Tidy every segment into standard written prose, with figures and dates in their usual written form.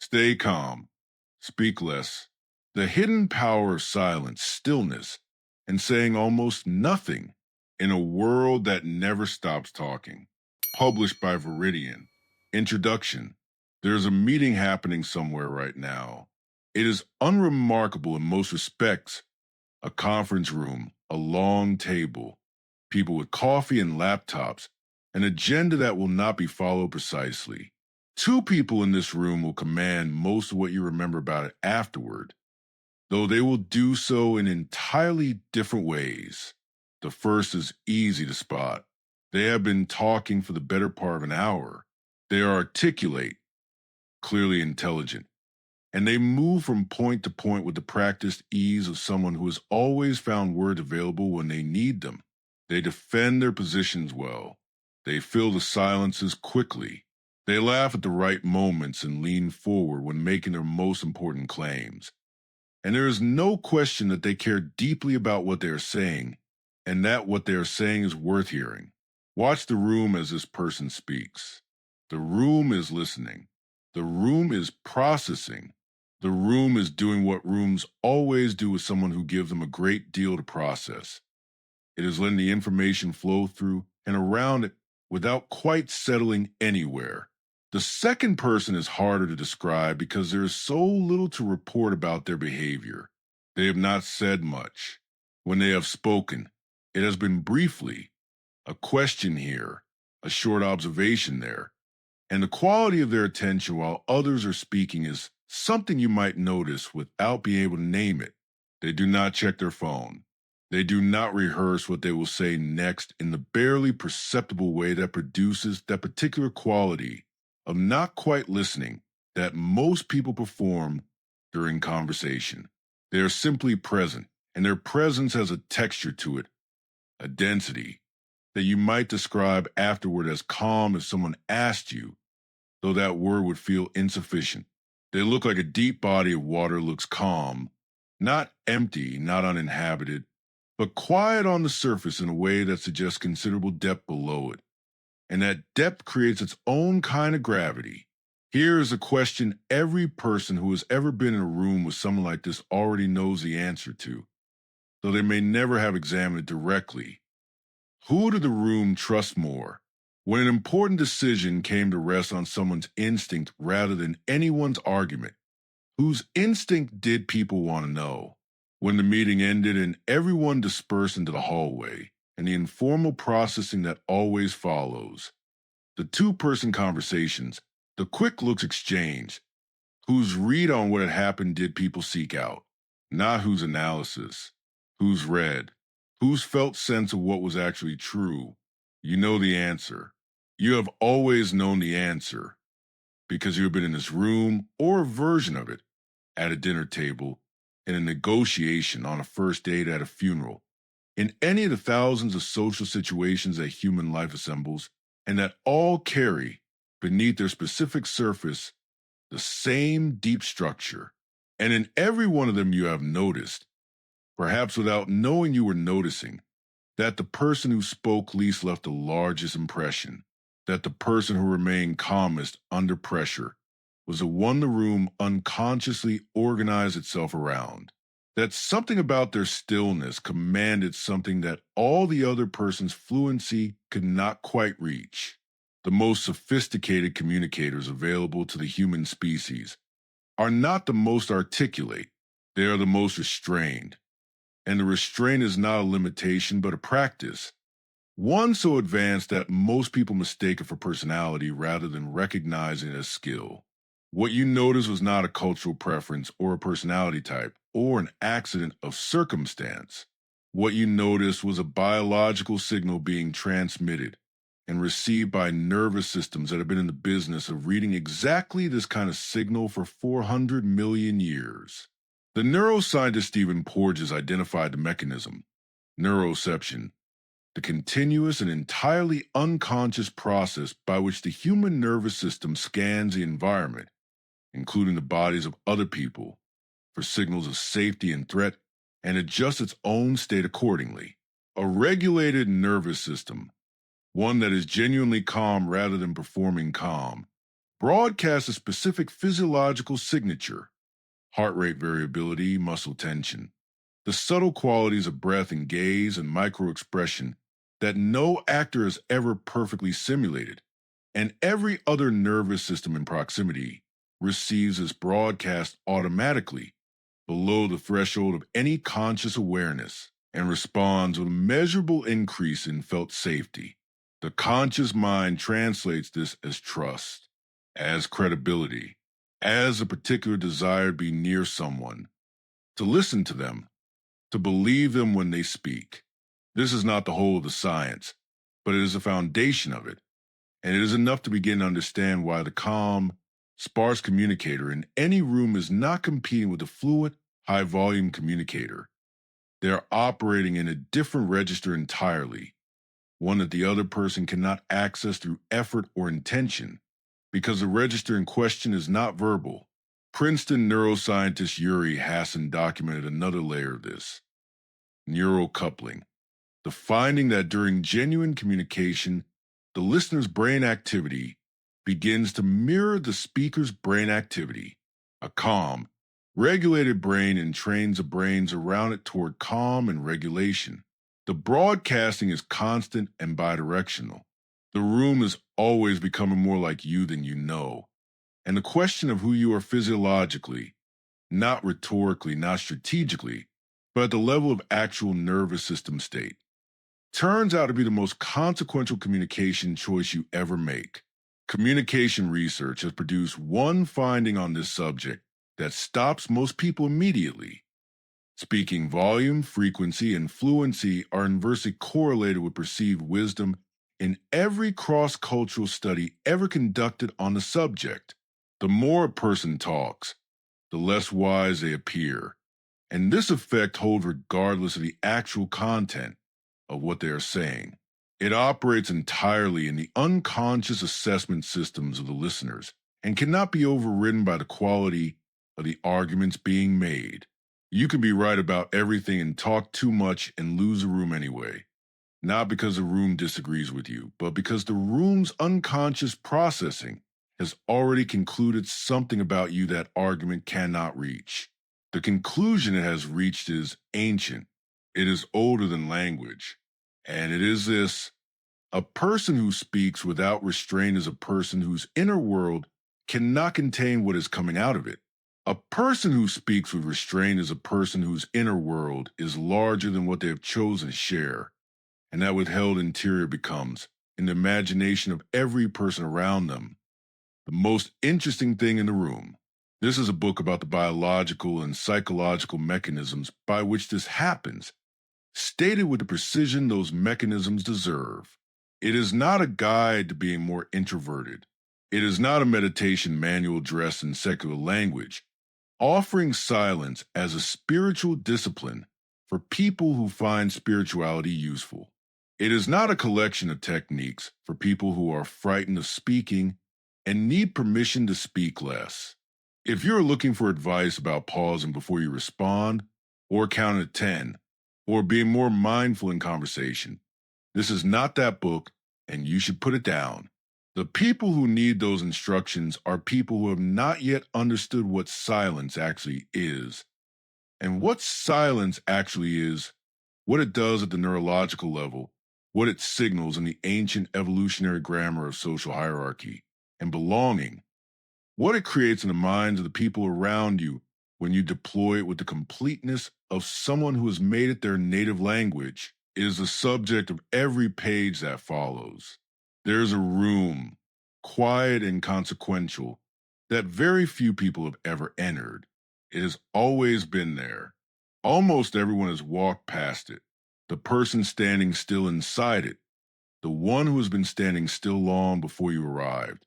Stay calm. Speak less. The hidden power of silence, stillness, and saying almost nothing in a world that never stops talking. Published by Viridian. Introduction. There's a meeting happening somewhere right now. It is unremarkable in most respects. A conference room, a long table, people with coffee and laptops, an agenda that will not be followed precisely. Two people in this room will command most of what you remember about it afterward, though they will do so in entirely different ways. The first is easy to spot. They have been talking for the better part of an hour. They are articulate, clearly intelligent, and they move from point to point with the practiced ease of someone who has always found words available when they need them. They defend their positions well. They fill the silences quickly. They laugh at the right moments and lean forward when making their most important claims. And there is no question that they care deeply about what they are saying, and that what they are saying is worth hearing. Watch the room as this person speaks. The room is listening. The room is processing. The room is doing what rooms always do with someone who gives them a great deal to process. It is letting the information flow through and around it without quite settling anywhere. The second person is harder to describe because there is so little to report about their behavior. They have not said much. When they have spoken, it has been briefly, a question here, a short observation there, and the quality of their attention while others are speaking is something you might notice without being able to name it. They do not check their phone. They do not rehearse what they will say next in the barely perceptible way that produces that particular quality of not quite listening that most people perform during conversation. They are simply present, and their presence has a texture to it, a density, that you might describe afterward as calm if someone asked you, though that word would feel insufficient. They look like a deep body of water looks calm, not empty, not uninhabited, but quiet on the surface in a way that suggests considerable depth below it. And that depth creates its own kind of gravity. Here is a question every person who has ever been in a room with someone like this already knows the answer to, though they may never have examined it directly. Who did the room trust more? When an important decision came to rest on someone's instinct rather than anyone's argument, whose instinct did people want to know? When the meeting ended and everyone dispersed into the hallway, and the informal processing that always follows, the two-person conversations, the quick looks exchanged, whose read on what had happened did people seek out, not whose analysis, whose read, whose felt sense of what was actually true. You know the answer. You have always known the answer because you have been in this room or a version of it at a dinner table, in a negotiation, on a first date, at a funeral, in any of the thousands of social situations that human life assembles, and that all carry beneath their specific surface the same deep structure. And in every one of them you have noticed, perhaps without knowing you were noticing, that the person who spoke least left the largest impression, that the person who remained calmest under pressure was the one the room unconsciously organized itself around, that something about their stillness commanded something that all the other person's fluency could not quite reach. The most sophisticated communicators available to the human species are not the most articulate, they are the most restrained. And the restraint is not a limitation but a practice, one so advanced that most people mistake it for personality rather than recognizing it as skill. What you noticed was not a cultural preference or a personality type or an accident of circumstance. What you noticed was a biological signal being transmitted and received by nervous systems that have been in the business of reading exactly this kind of signal for 400 million years. The neuroscientist Stephen Porges identified the mechanism, neuroception, the continuous and entirely unconscious process by which the human nervous system scans the environment, including the bodies of other people, for signals of safety and threat, and adjusts its own state accordingly. A regulated nervous system, one that is genuinely calm rather than performing calm, broadcasts a specific physiological signature: heart rate variability, muscle tension, the subtle qualities of breath and gaze and micro expression that no actor has ever perfectly simulated, and every other nervous system in proximity receives this broadcast automatically below the threshold of any conscious awareness and responds with a measurable increase in felt safety. The conscious mind translates this as trust, as credibility, as a particular desire to be near someone, to listen to them, to believe them when they speak. This is not the whole of the science, but it is the foundation of it, and it is enough to begin to understand why the calm, sparse communicator in any room is not competing with the fluent, high volume communicator. They are operating in a different register entirely, one that the other person cannot access through effort or intention, because the register in question is not verbal. Princeton neuroscientist Yuri Hassan documented another layer of this: neural coupling, the finding that during genuine communication, the listener's brain activity begins to mirror the speaker's brain activity. A calm, regulated brain entrains the brains around it toward calm and regulation. The broadcasting is constant and bidirectional. The room is always becoming more like you than you know. And the question of who you are physiologically, not rhetorically, not strategically, but at the level of actual nervous system state, turns out to be the most consequential communication choice you ever make. Communication research has produced one finding on this subject that stops most people immediately. Speaking volume, frequency, and fluency are inversely correlated with perceived wisdom in every cross-cultural study ever conducted on the subject. The more a person talks, the less wise they appear, and this effect holds regardless of the actual content of what they are saying. It operates entirely in the unconscious assessment systems of the listeners and cannot be overridden by the quality of the arguments being made. You can be right about everything and talk too much and lose a room anyway. Not because the room disagrees with you, but because the room's unconscious processing has already concluded something about you that argument cannot reach. The conclusion it has reached is ancient. It is older than language. And it is this: a person who speaks without restraint is a person whose inner world cannot contain what is coming out of it. A person who speaks with restraint is a person whose inner world is larger than what they have chosen to share, and that withheld interior becomes, in the imagination of every person around them, the most interesting thing in the room. This is a book about the biological and psychological mechanisms by which this happens, stated with the precision those mechanisms deserve. It is not a guide to being more introverted. It is not a meditation manual dressed in secular language, offering silence as a spiritual discipline for people who find spirituality useful. It is not a collection of techniques for people who are frightened of speaking and need permission to speak less. If you're looking for advice about pausing before you respond, or count at 10, or being more mindful in conversation, this is not that book, and you should put it down. The people who need those instructions are people who have not yet understood what silence actually is. And what silence actually is, what it does at the neurological level, what it signals in the ancient evolutionary grammar of social hierarchy and belonging, what it creates in the minds of the people around you when you deploy it with the completeness of someone who has made it their native language, is the subject of every page that follows. There's a room, quiet and consequential, that very few people have ever entered. It has always been there. Almost everyone has walked past it. The person standing still inside it, the one who has been standing still long before you arrived,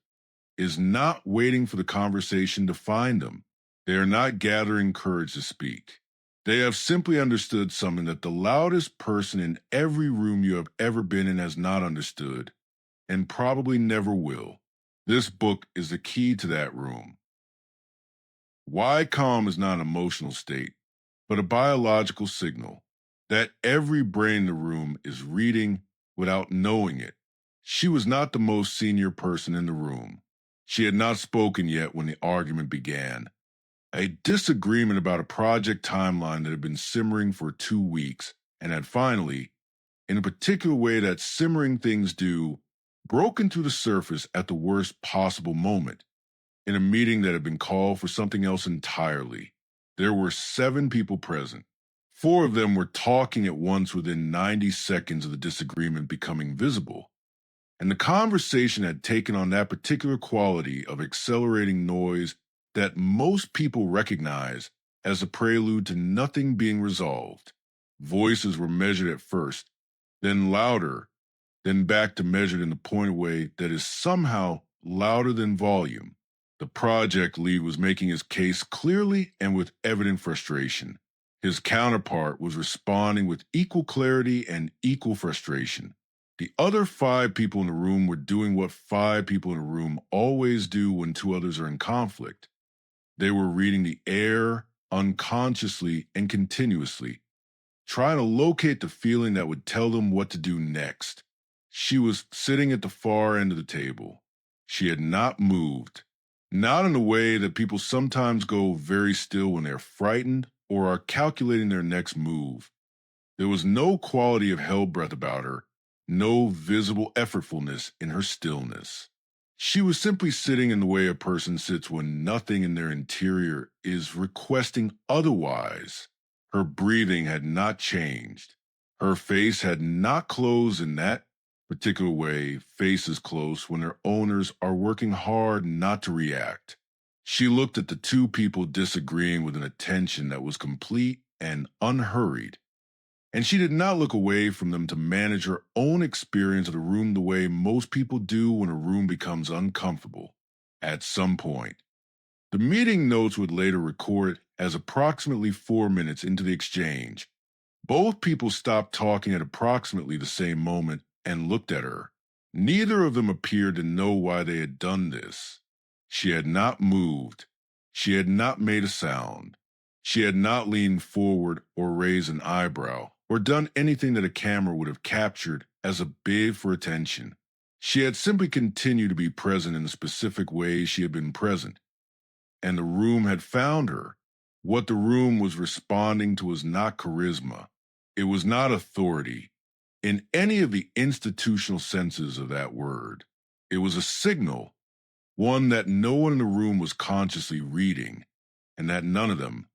is not waiting for the conversation to find them. They are not gathering courage to speak. They have simply understood something that the loudest person in every room you have ever been in has not understood, and probably never will. This book is the key to that room. Why calm is not an emotional state, but a biological signal that every brain in the room is reading without knowing it. She was not the most senior person in the room. She had not spoken yet when the argument began. A disagreement about a project timeline that had been simmering for 2 weeks and had finally, in a particular way that simmering things do, broken to the surface at the worst possible moment, in a meeting that had been called for something else entirely. There were 7 people present. 4 of them were talking at once within 90 seconds of the disagreement becoming visible. And the conversation had taken on that particular quality of accelerating noise that most people recognize as a prelude to nothing being resolved. Voices were measured at first, then louder, then back to measured in the pointed way that is somehow louder than volume. The project lead was making his case clearly and with evident frustration. His counterpart was responding with equal clarity and equal frustration. The other 5 people in the room were doing what 5 people in a room always do when 2 others are in conflict. They were reading the air unconsciously and continuously, trying to locate the feeling that would tell them what to do next. She was sitting at the far end of the table. She had not moved, not in the way that people sometimes go very still when they're frightened or are calculating their next move. There was no quality of held breath about her, no visible effortfulness in her stillness. She was simply sitting in the way a person sits when nothing in their interior is requesting otherwise. Her breathing had not changed. Her face had not closed in that particular way faces close when their owners are working hard not to react. She looked at the 2 people disagreeing with an attention that was complete and unhurried. And she did not look away from them to manage her own experience of the room the way most people do when a room becomes uncomfortable. At some point, the meeting notes would later record it as approximately 4 minutes into the exchange. Both people stopped talking at approximately the same moment and looked at her. Neither of them appeared to know why they had done this. She had not moved. She had not made a sound. She had not leaned forward or raised an eyebrow or done anything that a camera would have captured as a bid for attention. She had simply continued to be present in the specific way she had been present, and the room had found her. What the room was responding to was not charisma. It was not authority in any of the institutional senses of that word. It was a signal, one that no one in the room was consciously reading, and that none of them,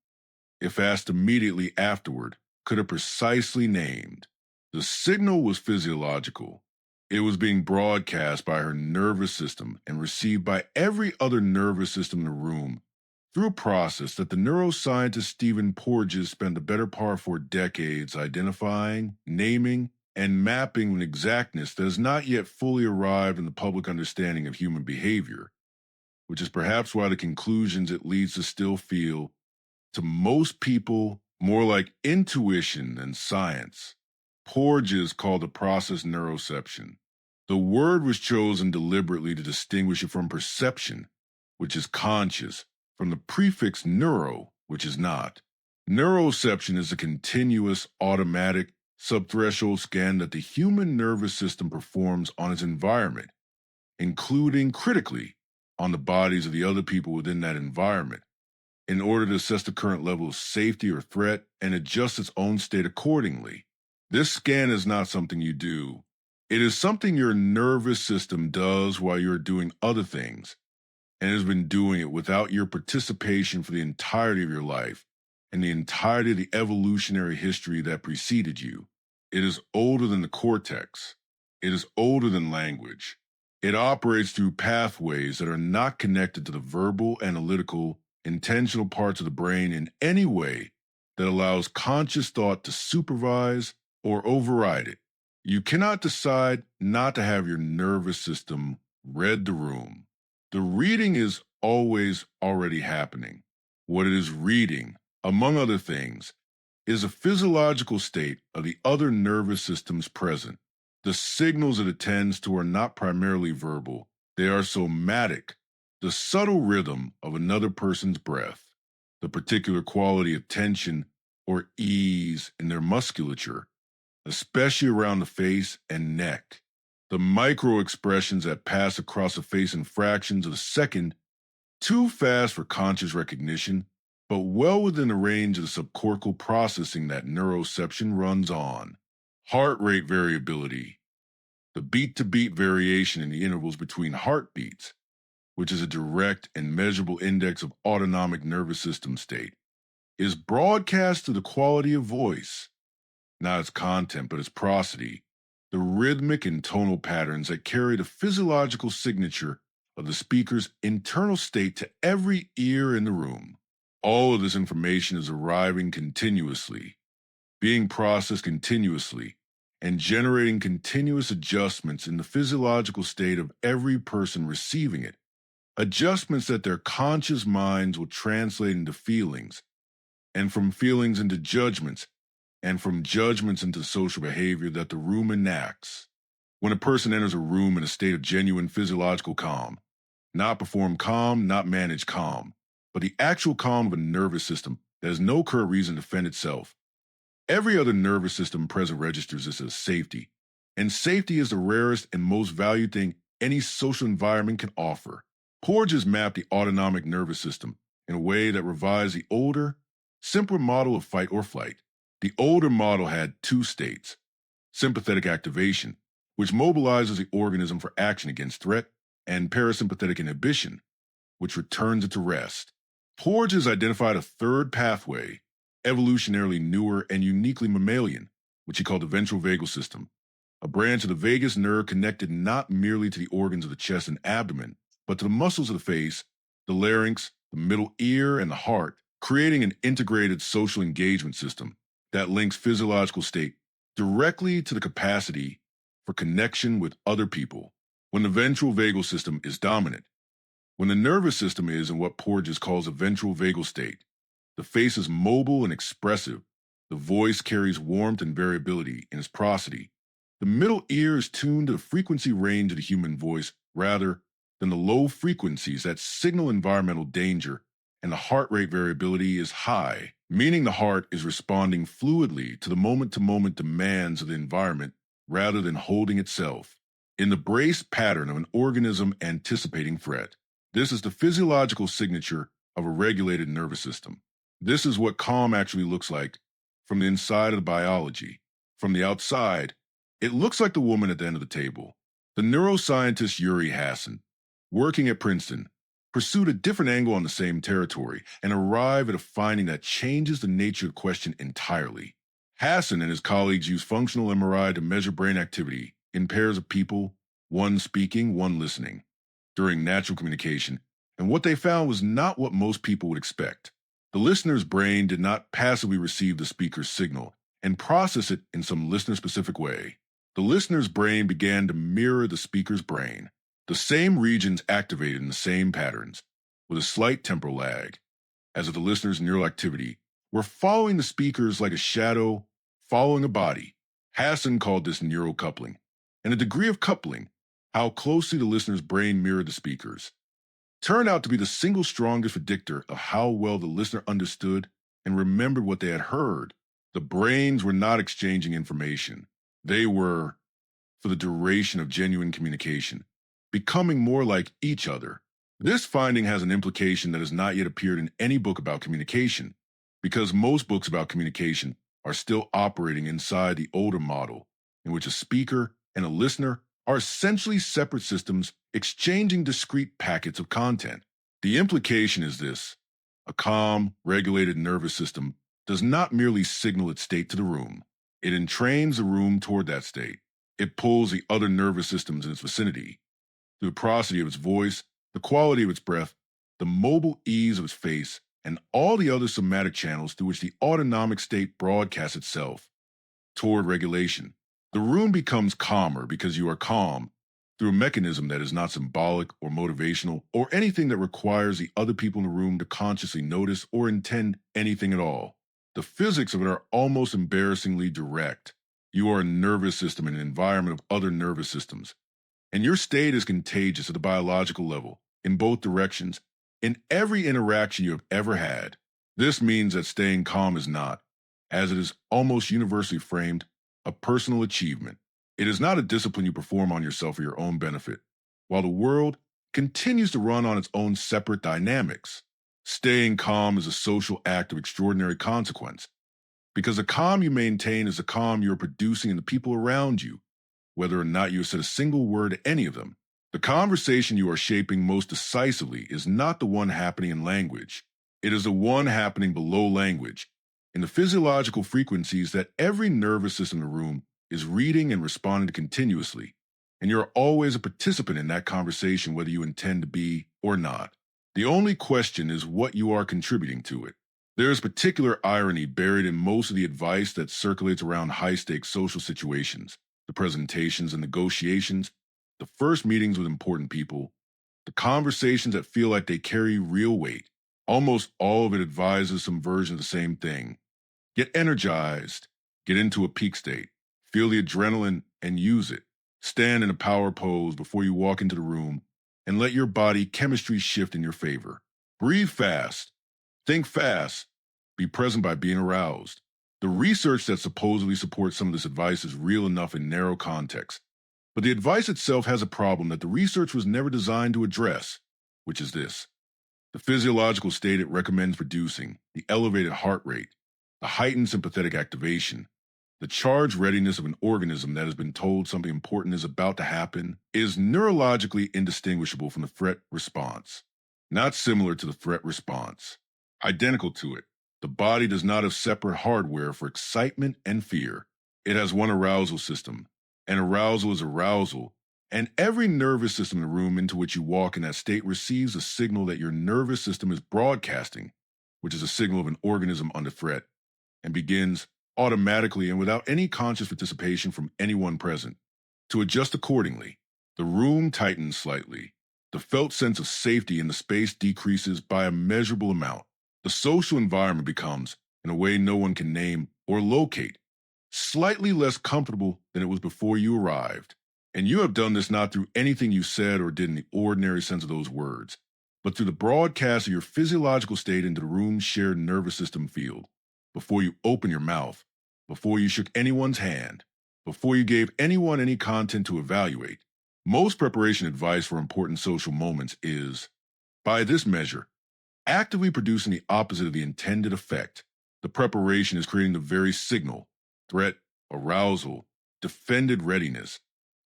if asked immediately afterward, could have precisely named. The signal was physiological. It was being broadcast by her nervous system and received by every other nervous system in the room through a process that the neuroscientist Stephen Porges spent the better part 4 decades identifying, naming, and mapping with exactness that has not yet fully arrived in the public understanding of human behavior, which is perhaps why the conclusions it leads to still feel, to most people, more like intuition than science. Porges called the process neuroception. The word was chosen deliberately to distinguish it from perception, which is conscious, from the prefix neuro, which is not. Neuroception is a continuous, automatic, subthreshold scan that the human nervous system performs on its environment, including critically on the bodies of the other people within that environment, in order to assess the current level of safety or threat and adjust its own state accordingly. This scan is not something you do. It is something your nervous system does while you're doing other things, and has been doing it without your participation for the entirety of your life and the entirety of the evolutionary history that preceded you. It is older than the cortex. It is older than language. It operates through pathways that are not connected to the verbal, analytical, intentional parts of the brain in any way that allows conscious thought to supervise or override it. You cannot decide not to have your nervous system read the room. The reading is always already happening. What it is reading, among other things, is a physiological state of the other nervous systems present. The signals it attends to are not primarily verbal. They are somatic, the subtle rhythm of another person's breath, the particular quality of tension or ease in their musculature, especially around the face and neck. The micro expressions that pass across the face in fractions of a second, too fast for conscious recognition, but well within the range of the subcortical processing that neuroception runs on. Heart rate variability, the beat to beat variation in the intervals between heartbeats, which is a direct and measurable index of autonomic nervous system state, is broadcast through the quality of voice, not its content, but its prosody, the rhythmic and tonal patterns that carry the physiological signature of the speaker's internal state to every ear in the room. All of this information is arriving continuously, being processed continuously, and generating continuous adjustments in the physiological state of every person receiving it. Adjustments that their conscious minds will translate into feelings, and from feelings into judgments, and from judgments into social behavior that the room enacts. When a person enters a room in a state of genuine physiological calm, not perform calm, not manage calm, but the actual calm of a nervous system that has no current reason to defend itself. Every other nervous system present registers this as safety, and safety is the rarest and most valued thing any social environment can offer. Porges mapped the autonomic nervous system in a way that revised the older, simpler model of fight or flight. The older model had two states: sympathetic activation, which mobilizes the organism for action against threat, and parasympathetic inhibition, which returns it to rest. Porges identified a third pathway, evolutionarily newer and uniquely mammalian, which he called the ventral vagal system, a branch of the vagus nerve connected not merely to the organs of the chest and abdomen, but to the muscles of the face, the larynx, the middle ear, and the heart, creating an integrated social engagement system that links physiological state directly to the capacity for connection with other people. When the ventral vagal system is dominant, when the nervous system is in what Porges calls a ventral vagal state, the face is mobile and expressive. The voice carries warmth and variability in its prosody. The middle ear is tuned to the frequency range of the human voice rather than the low frequencies that signal environmental danger, and the heart rate variability is high, meaning the heart is responding fluidly to the moment-to-moment demands of the environment rather than holding itself in the brace pattern of an organism anticipating threat. This is the physiological signature of a regulated nervous system. This is what calm actually looks like from the inside of the biology. From the outside, it looks like the woman at the end of the table. The neuroscientist Yuri Hasson, working at Princeton, pursued a different angle on the same territory and arrived at a finding that changes the nature of the question entirely. Hasson and his colleagues used functional MRI to measure brain activity in pairs of people, one speaking, one listening, during natural communication, and what they found was not what most people would expect. The listener's brain did not passively receive the speaker's signal and process it in some listener-specific way. The listener's brain began to mirror the speaker's brain. The same regions activated in the same patterns, with a slight temporal lag, as if the listener's neural activity were following the speakers like a shadow following a body. Hasson called this neural coupling, and the degree of coupling, how closely the listener's brain mirrored the speaker's, turned out to be the single strongest predictor of how well the listener understood and remembered what they had heard. The brains were not exchanging information. They were, for the duration of genuine communication, becoming more like each other. This finding has an implication that has not yet appeared in any book about communication, because most books about communication are still operating inside the older model, in which a speaker and a listener are essentially separate systems exchanging discrete packets of content. The implication is this: a calm, regulated nervous system does not merely signal its state to the room, it entrains the room toward that state. It pulls the other nervous systems in its vicinity. Through the prosody of its voice, the quality of its breath, the mobile ease of its face, and all the other somatic channels through which the autonomic state broadcasts itself toward regulation. The room becomes calmer because you are calm through a mechanism that is not symbolic or motivational or anything that requires the other people in the room to consciously notice or intend anything at all. The physics of it are almost embarrassingly direct. You are a nervous system in an environment of other nervous systems, and your state is contagious at the biological level, in both directions, in every interaction you have ever had. This means that staying calm is not, as it is almost universally framed, a personal achievement. It is not a discipline you perform on yourself for your own benefit, while the world continues to run on its own separate dynamics. Staying calm is a social act of extraordinary consequence, because the calm you maintain is the calm you're producing in the people around you, whether or not you have said a single word to any of them. The conversation you are shaping most decisively is not the one happening in language. It is the one happening below language, in the physiological frequencies that every nervous system in the room is reading and responding to continuously. And you're always a participant in that conversation, whether you intend to be or not. The only question is what you are contributing to it. There is particular irony buried in most of the advice that circulates around high-stakes social situations, the presentations and negotiations, the first meetings with important people, the conversations that feel like they carry real weight. Almost all of it advises some version of the same thing. Get energized, get into a peak state, feel the adrenaline and use it. Stand in a power pose before you walk into the room and let your body chemistry shift in your favor. Breathe fast, think fast, be present by being aroused. The research that supposedly supports some of this advice is real enough in narrow context, but the advice itself has a problem that the research was never designed to address, which is this. The physiological state it recommends producing, the elevated heart rate, the heightened sympathetic activation, the charged readiness of an organism that has been told something important is about to happen, is neurologically indistinguishable from the threat response. Not similar to the threat response. Identical to it. The body does not have separate hardware for excitement and fear. It has one arousal system, and arousal is arousal, and every nervous system in the room into which you walk in that state receives a signal that your nervous system is broadcasting, which is a signal of an organism under threat, and begins automatically and without any conscious participation from anyone present to adjust accordingly. The room tightens slightly. The felt sense of safety in the space decreases by a measurable amount. The social environment becomes, in a way no one can name or locate, slightly less comfortable than it was before you arrived. And you have done this not through anything you said or did in the ordinary sense of those words, but through the broadcast of your physiological state into the room's shared nervous system field. Before you open your mouth, before you shook anyone's hand, before you gave anyone any content to evaluate. Most preparation advice for important social moments is, by this measure, actively producing the opposite of the intended effect. The preparation is creating the very signal, threat, arousal, defended readiness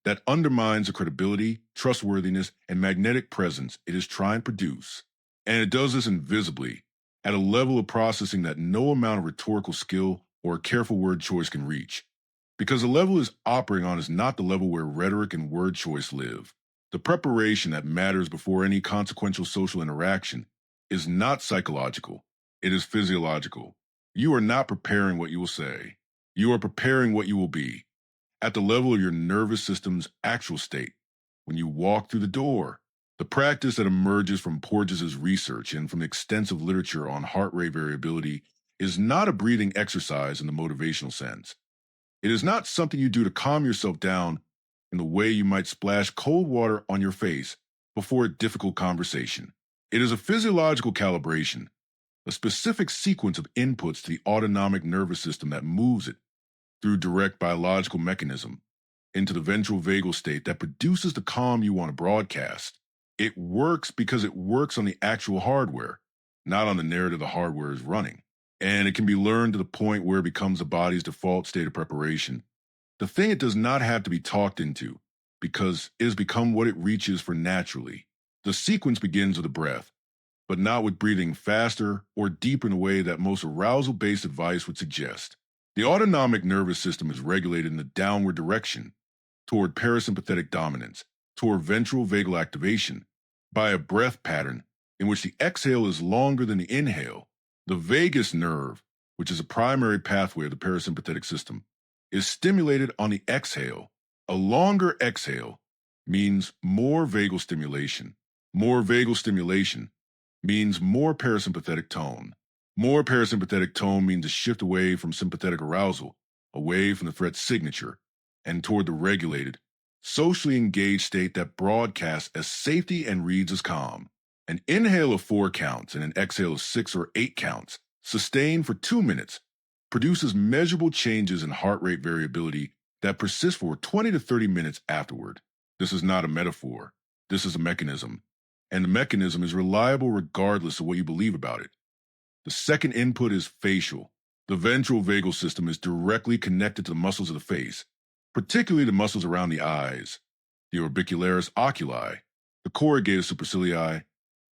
that undermines the credibility, trustworthiness, and magnetic presence it is trying to produce. And it does this invisibly, at a level of processing that no amount of rhetorical skill or a careful word choice can reach. Because the level it's operating on is not the level where rhetoric and word choice live. The preparation that matters before any consequential social interaction is not psychological, it is physiological. You are not preparing what you will say. You are preparing what you will be. At the level of your nervous system's actual state, when you walk through the door. The practice that emerges from Porges' research and from extensive literature on heart rate variability is not a breathing exercise in the motivational sense. It is not something you do to calm yourself down in the way you might splash cold water on your face before a difficult conversation. It is a physiological calibration, a specific sequence of inputs to the autonomic nervous system that moves it through direct biological mechanism into the ventral vagal state that produces the calm you want to broadcast. It works because it works on the actual hardware, not on the narrative the hardware is running. And it can be learned to the point where it becomes the body's default state of preparation. The thing it does not have to be talked into, because it has become what it reaches for naturally. The sequence begins with a breath, but not with breathing faster or deeper in a way that most arousal-based advice would suggest. The autonomic nervous system is regulated in the downward direction, toward parasympathetic dominance, toward ventral vagal activation, by a breath pattern in which the exhale is longer than the inhale. The vagus nerve, which is a primary pathway of the parasympathetic system, is stimulated on the exhale. A longer exhale means more vagal stimulation. More vagal stimulation means more parasympathetic tone. More parasympathetic tone means a shift away from sympathetic arousal, away from the threat signature, and toward the regulated, socially engaged state that broadcasts as safety and reads as calm. An inhale of 4 counts and an exhale of 6 or 8 counts, sustained for 2 minutes, produces measurable changes in heart rate variability that persists for 20 to 30 minutes afterward. This is not a metaphor. This is a mechanism. And the mechanism is reliable regardless of what you believe about it. The second input is facial. The ventral vagal system is directly connected to the muscles of the face, particularly the muscles around the eyes, the orbicularis oculi, the corrugator supercilii,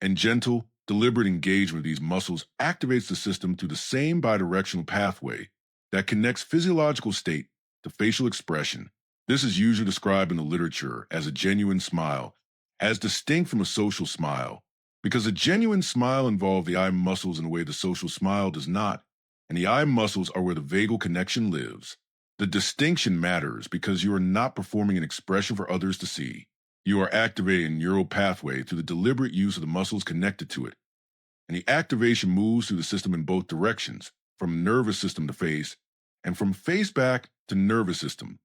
and gentle, deliberate engagement of these muscles activates the system through the same bidirectional pathway that connects physiological state to facial expression. This is usually described in the literature as a genuine smile, as distinct from a social smile, because a genuine smile involves the eye muscles in a way the social smile does not, and the eye muscles are where the vagal connection lives. The distinction matters because you are not performing an expression for others to see. You are activating a neural pathway through the deliberate use of the muscles connected to it. And the activation moves through the system in both directions, from nervous system to face, and from face back to nervous system,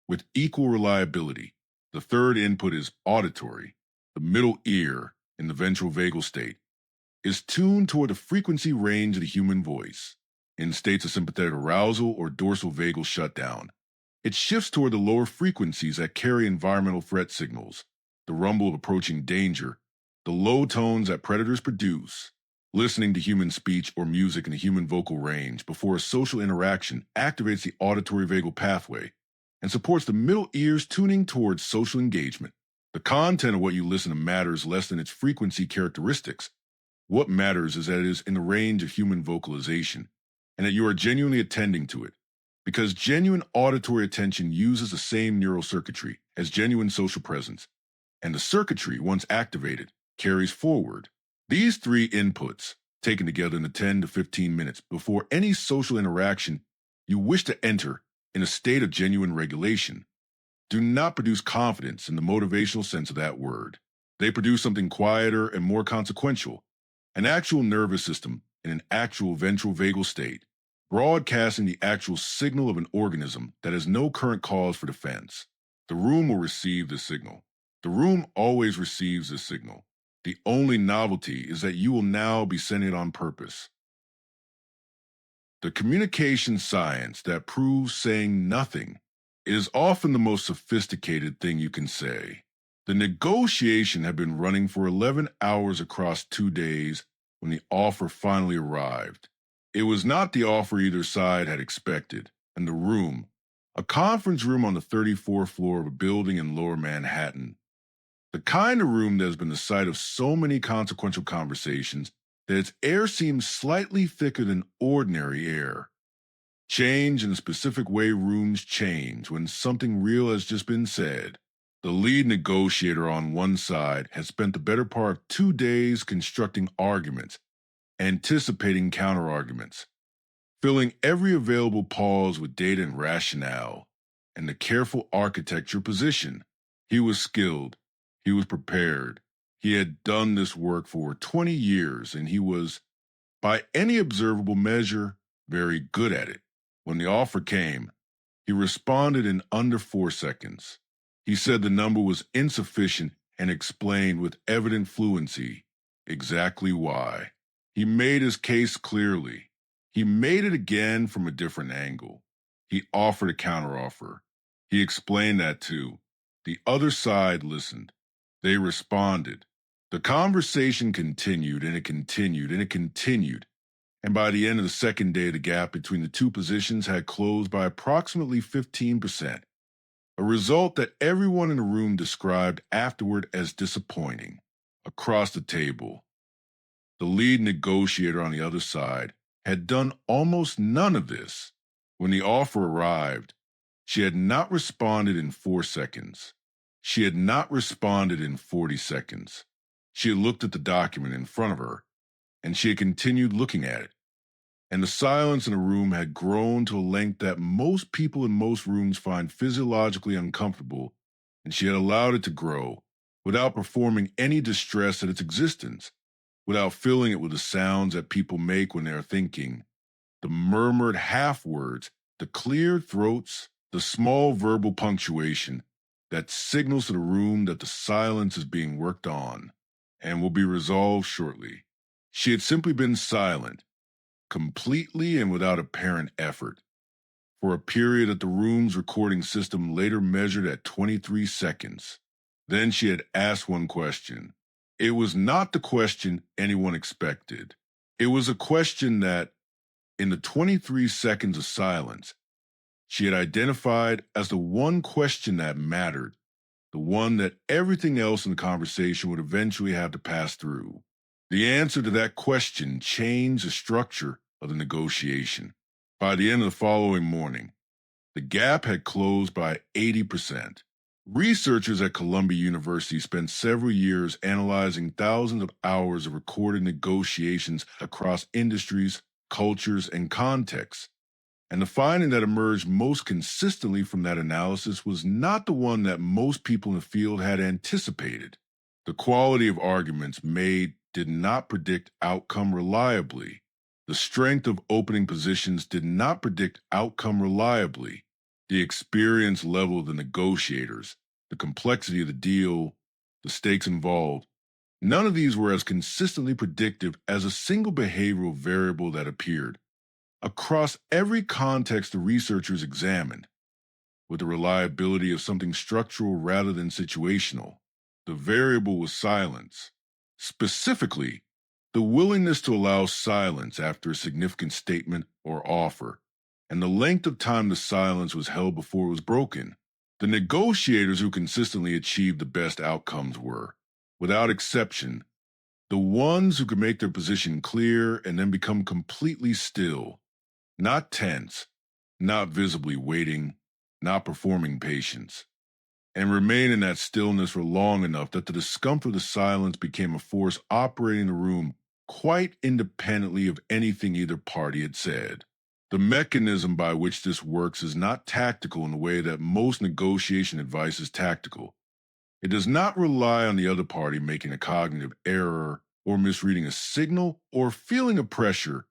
with equal reliability. The third input is auditory. The middle ear, in the ventral vagal state, is tuned toward the frequency range of the human voice. In states of sympathetic arousal or dorsal vagal shutdown, it shifts toward the lower frequencies that carry environmental threat signals, the rumble of approaching danger, the low tones that predators produce. Listening to human speech or music in the human vocal range before a social interaction activates the auditory vagal pathway and supports the middle ear's tuning towards social engagement. The content of what you listen to matters less than its frequency characteristics. What matters is that it is in the range of human vocalization and that you are genuinely attending to it, because genuine auditory attention uses the same neural circuitry as genuine social presence, and the circuitry, once activated, carries forward. These three inputs, taken together in the 10 to 15 minutes before any social interaction you wish to enter in a state of genuine regulation, do not produce confidence in the motivational sense of that word. They produce something quieter and more consequential, an actual nervous system in an actual ventral vagal state, broadcasting the actual signal of an organism that has no current cause for defense. The room will receive this signal. The room always receives this signal. The only novelty is that you will now be sending it on purpose. The communication science that proves saying nothing is often the most sophisticated thing you can say. The negotiation had been running for 11 hours across 2 days when the offer finally arrived. It was not the offer either side had expected, and the room, a conference room on the 34th floor of a building in Lower Manhattan, the kind of room that has been the site of so many consequential conversations that its air seems slightly thicker than ordinary air. Change in a specific way rooms change when something real has just been said. The lead negotiator on one side has spent the better part of 2 days constructing arguments, anticipating counterarguments, filling every available pause with data and rationale, and the careful architecture position. He was skilled. He was prepared. He had done this work for 20 years, and he was, by any observable measure, very good at it. When the offer came, he responded in under 4 seconds. He said the number was insufficient and explained with evident fluency exactly why. He made his case clearly. He made it again from a different angle. He offered a counteroffer. He explained that too. The other side listened. They responded. The conversation continued and it continued and it continued. And by the end of the second day, the gap between the two positions had closed by approximately 15%, a result that everyone in the room described afterward as disappointing. Across the table, the lead negotiator on the other side had done almost none of this. When the offer arrived, she had not responded in 4 seconds. She had not responded in 40 seconds. She had looked at the document in front of her, and she had continued looking at it. And the silence in the room had grown to a length that most people in most rooms find physiologically uncomfortable, and she had allowed it to grow without performing any distress at its existence, without filling it with the sounds that people make when they are thinking, the murmured half-words, the cleared throats, the small verbal punctuation that signals to the room that the silence is being worked on and will be resolved shortly. She had simply been silent, completely and without apparent effort. for a period that the room's recording system later measured at 23 seconds. Then she had asked one question. It was not the question anyone expected. It was a question that, in the 23 seconds of silence, she had identified as the one question that mattered, the one that everything else in the conversation would eventually have to pass through. The answer to that question changed the structure of the negotiation. By the end of the following morning, the gap had closed by 80%. Researchers at Columbia University spent several years analyzing thousands of hours of recorded negotiations across industries, cultures, and contexts. And the finding that emerged most consistently from that analysis was not the one that most people in the field had anticipated. The quality of arguments made did not predict outcome reliably. The strength of opening positions did not predict outcome reliably. The experience level of the negotiators, the complexity of the deal, the stakes involved, none of these were as consistently predictive as a single behavioral variable that appeared across every context the researchers examined, with the reliability of something structural rather than situational. The variable was silence. Specifically, the willingness to allow silence after a significant statement or offer, and the length of time the silence was held before it was broken. The negotiators who consistently achieved the best outcomes were, without exception, the ones who could make their position clear and then become completely still, not tense, not visibly waiting, not performing patience, and remain in that stillness for long enough that the discomfort of the silence became a force operating in the room quite independently of anything either party had said. The mechanism by which this works is not tactical in the way that most negotiation advice is tactical. It does not rely on the other party making a cognitive error or misreading a signal or feeling a pressure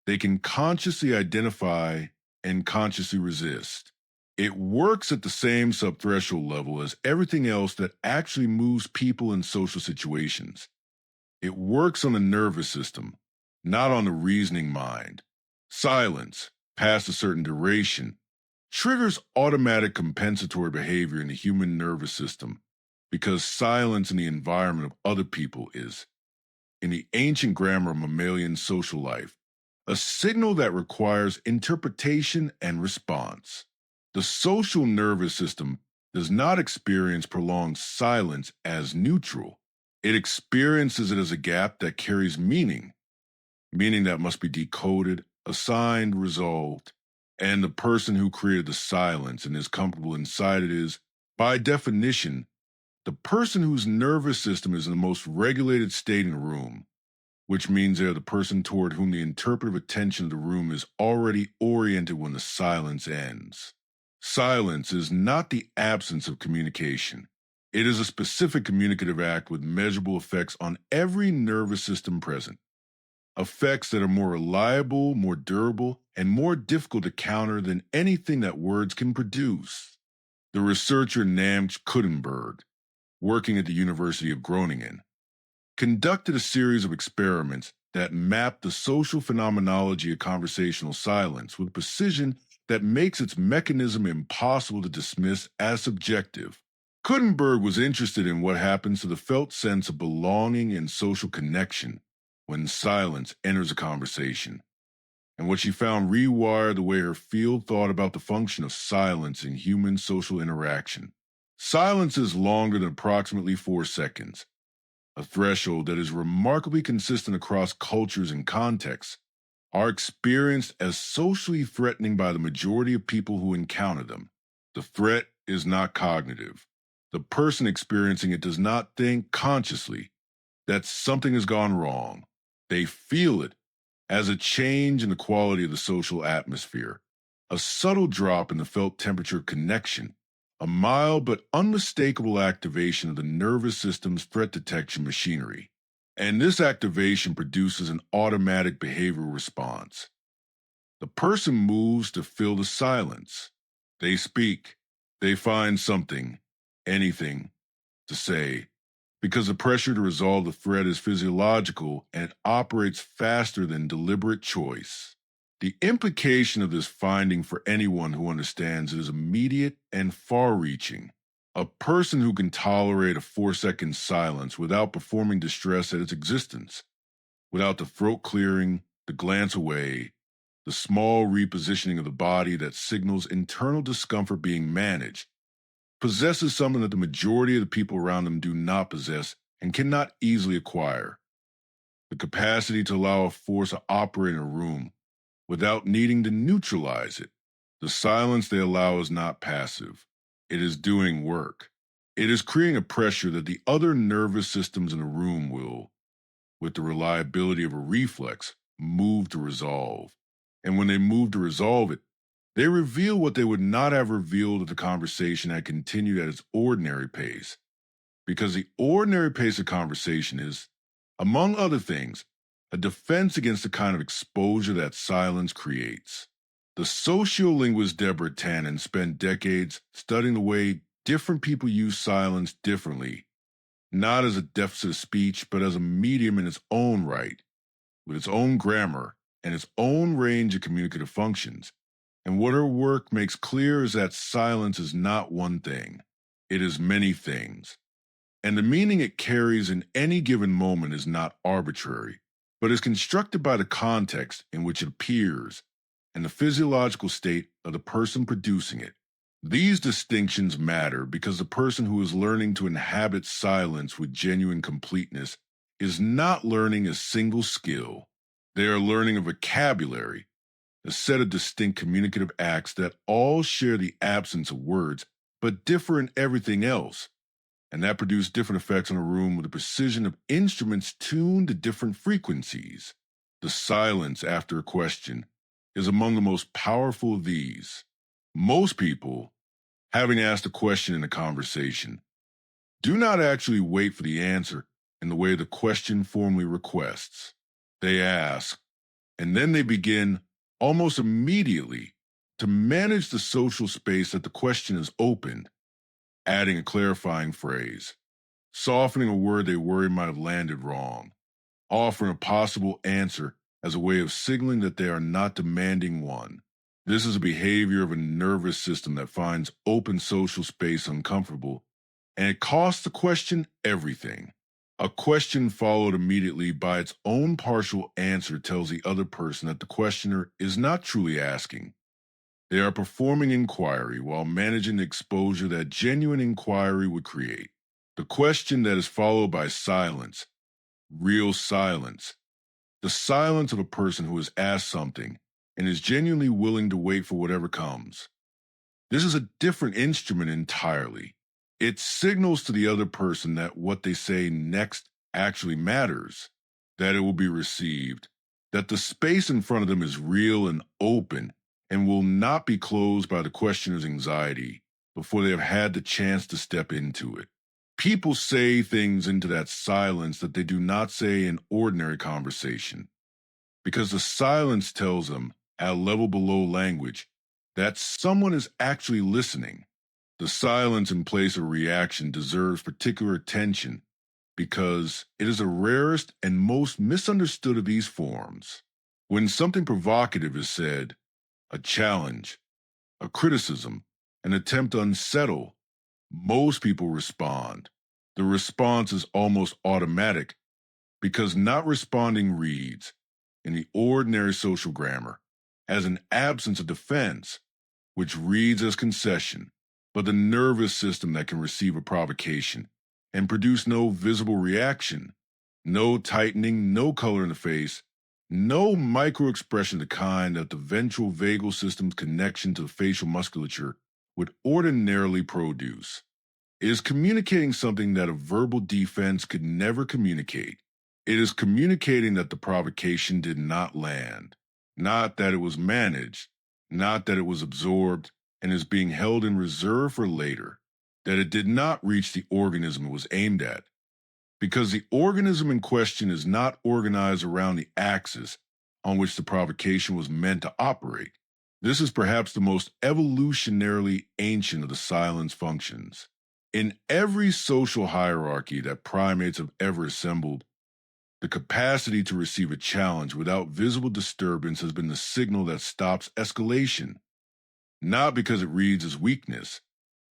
they can consciously identify and consciously resist. It works at the same subthreshold level as everything else that actually moves people in social situations. It works on the nervous system, not on the reasoning mind. Silence, past a certain duration, triggers automatic compensatory behavior in the human nervous system because silence in the environment of other people is, in the ancient grammar of mammalian social life, a signal that requires interpretation and response. The social nervous system does not experience prolonged silence as neutral. It experiences it as a gap that carries meaning, meaning that must be decoded, assigned, resolved. And the person who created the silence and is comfortable inside it is, by definition, the person whose nervous system is in the most regulated state in the room, which means they're the person toward whom the interpretive attention of the room is already oriented when the silence ends. Silence is not the absence of communication. It is a specific communicative act with measurable effects on every nervous system present. Effects that are more reliable, more durable, and more difficult to counter than anything that words can produce. The researcher Namj Kudenberg, working at the University of Groningen, conducted a series of experiments that mapped the social phenomenology of conversational silence with precision that makes its mechanism impossible to dismiss as subjective. Kudenberg was interested in what happens to the felt sense of belonging and social connection when silence enters a conversation, and what she found rewired the way her field thought about the function of silence in human social interaction. Silence is longer than approximately 4 seconds, a threshold that is remarkably consistent across cultures and contexts, are experienced as socially threatening by the majority of people who encounter them. The threat is not cognitive. The person experiencing it does not think consciously that something has gone wrong. They feel it as a change in the quality of the social atmosphere, a subtle drop in the felt temperature of connection, a mild but unmistakable activation of the nervous system's threat detection machinery. And this activation produces an automatic behavioral response. The person moves to fill the silence. They speak. They find something, anything, to say, because the pressure to resolve the threat is physiological and operates faster than deliberate choice. The implication of this finding for anyone who understands it is immediate and far reaching. A person who can tolerate a 4-second silence without performing distress at its existence, without the throat clearing, the glance away, the small repositioning of the body that signals internal discomfort being managed, possesses something that the majority of the people around them do not possess and cannot easily acquire: the capacity to allow a force to operate in a room without needing to neutralize it. The silence they allow is not passive, it is doing work. It is creating a pressure that the other nervous systems in the room will, with the reliability of a reflex, move to resolve. And when they move to resolve it, they reveal what they would not have revealed if the conversation had continued at its ordinary pace. Because the ordinary pace of conversation is, among other things, a defense against the kind of exposure that silence creates. The sociolinguist Deborah Tannen spent decades studying the way different people use silence differently, not as a deficit of speech, but as a medium in its own right, with its own grammar and its own range of communicative functions. And what her work makes clear is that silence is not one thing, it is many things. And the meaning it carries in any given moment is not arbitrary, but is constructed by the context in which it appears and the physiological state of the person producing it. These distinctions matter because the person who is learning to inhabit silence with genuine completeness is not learning a single skill. They are learning a vocabulary, a set of distinct communicative acts that all share the absence of words, but differ in everything else, and that produce different effects on a room with the precision of instruments tuned to different frequencies. The silence after a question is among the most powerful of these. Most people, having asked a question in a conversation, do not actually wait for the answer in the way the question formally requests. They ask, and then they begin almost immediately to manage the social space that the question is opened, adding a clarifying phrase, softening a word they worry might have landed wrong, offering a possible answer as a way of signaling that they are not demanding one. This is a behavior of a nervous system that finds open social space uncomfortable, and it costs the question everything. A question followed immediately by its own partial answer tells the other person that the questioner is not truly asking. They are performing inquiry while managing the exposure that genuine inquiry would create. The question that is followed by silence, real silence, the silence of a person who has asked something and is genuinely willing to wait for whatever comes. This is a different instrument entirely. It signals to the other person that what they say next actually matters, that it will be received, that the space in front of them is real and open and will not be closed by the questioner's anxiety before they have had the chance to step into it. People say things into that silence that they do not say in ordinary conversation, because the silence tells them, at a level below language, that someone is actually listening. The silence in place of reaction deserves particular attention because it is the rarest and most misunderstood of these forms. When something provocative is said, a challenge, a criticism, an attempt to unsettle, most people respond. The response is almost automatic because not responding reads, in the ordinary social grammar, as an absence of defense, which reads as concession. But the nervous system that can receive a provocation and produce no visible reaction, no tightening, no color in the face, no micro-expression of the kind that the ventral vagal system's connection to the facial musculature would ordinarily produce. It is communicating something that a verbal defense could never communicate. It is communicating that the provocation did not land, not that it was managed, not that it was absorbed and is being held in reserve for later, that it did not reach the organism it was aimed at, because the organism in question is not organized around the axis on which the provocation was meant to operate. This is perhaps the most evolutionarily ancient of the silence functions. In every social hierarchy that primates have ever assembled, The capacity to receive a challenge without visible disturbance has been the signal that stops escalation, not because it reads as weakness,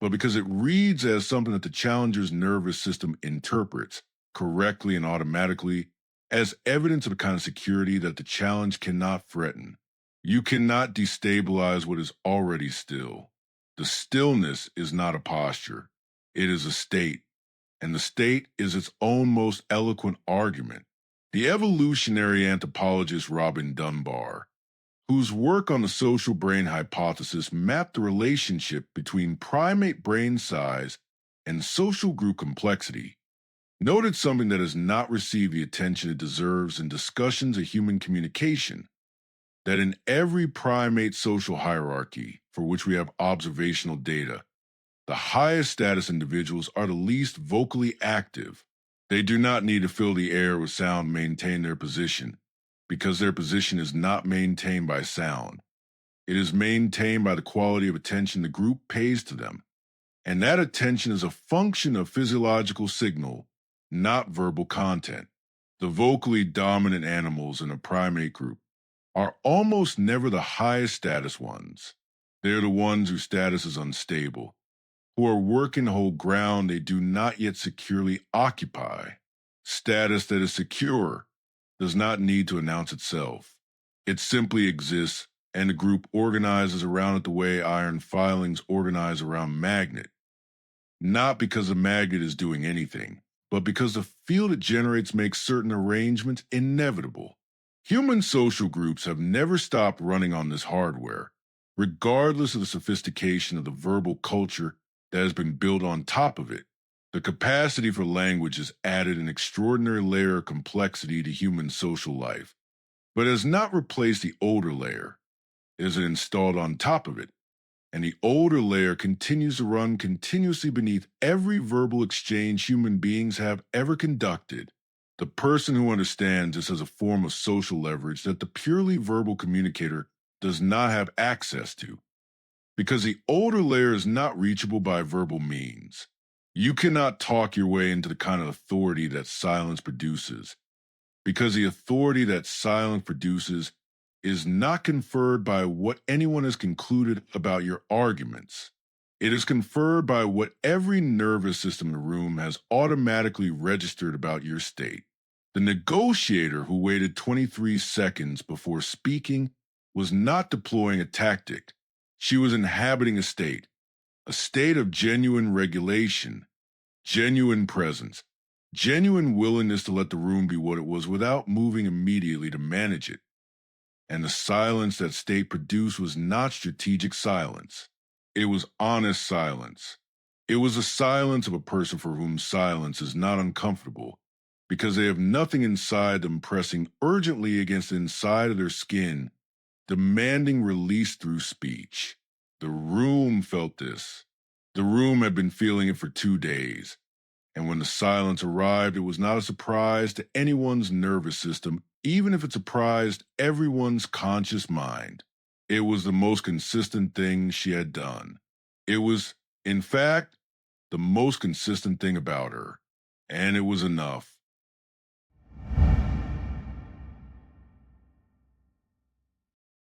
but because it reads as something that the challenger's nervous system interprets correctly and automatically as evidence of a kind of security that the challenge cannot threaten. You cannot destabilize what is already still. The stillness is not a posture, it is a state, and the state is its own most eloquent argument. The evolutionary anthropologist Robin Dunbar, whose work on the social brain hypothesis mapped the relationship between primate brain size and social group complexity, noted something that has not received the attention it deserves in discussions of human communication: that in every primate social hierarchy for which we have observational data, the highest status individuals are the least vocally active. They do not need to fill the air with sound to maintain their position, because their position is not maintained by sound. It is maintained by the quality of attention the group pays to them. And that attention is a function of physiological signal, not verbal content. The vocally dominant animals in a primate group are almost never the highest status ones. They're the ones whose status is unstable, who are working to hold ground they do not yet securely occupy. Status that is secure does not need to announce itself. It simply exists, and the group organizes around it the way iron filings organize around magnet. Not because the magnet is doing anything, but because the field it generates makes certain arrangements inevitable. Human social groups have never stopped running on this hardware, regardless of the sophistication of the verbal culture that has been built on top of it. The capacity for language has added an extraordinary layer of complexity to human social life, but has not replaced the older layer. It is installed on top of it, and the older layer continues to run continuously beneath every verbal exchange human beings have ever conducted. The person who understands this as a form of social leverage that the purely verbal communicator does not have access to, because the older layer is not reachable by verbal means. You cannot talk your way into the kind of authority that silence produces, because the authority that silence produces is not conferred by what anyone has concluded about your arguments. It is conferred by what every nervous system in the room has automatically registered about your state. The negotiator who waited 23 seconds before speaking was not deploying a tactic. She was inhabiting a state of genuine regulation, genuine presence, genuine willingness to let the room be what it was without moving immediately to manage it. And the silence that state produced was not strategic silence. It was honest silence. It was the silence of a person for whom silence is not uncomfortable, because they have nothing inside them pressing urgently against the inside of their skin, demanding release through speech. The room felt this. The room had been feeling it for 2 days. And when the silence arrived, it was not a surprise to anyone's nervous system, even if it surprised everyone's conscious mind. It was the most consistent thing she had done. It was, in fact, the most consistent thing about her. And it was enough.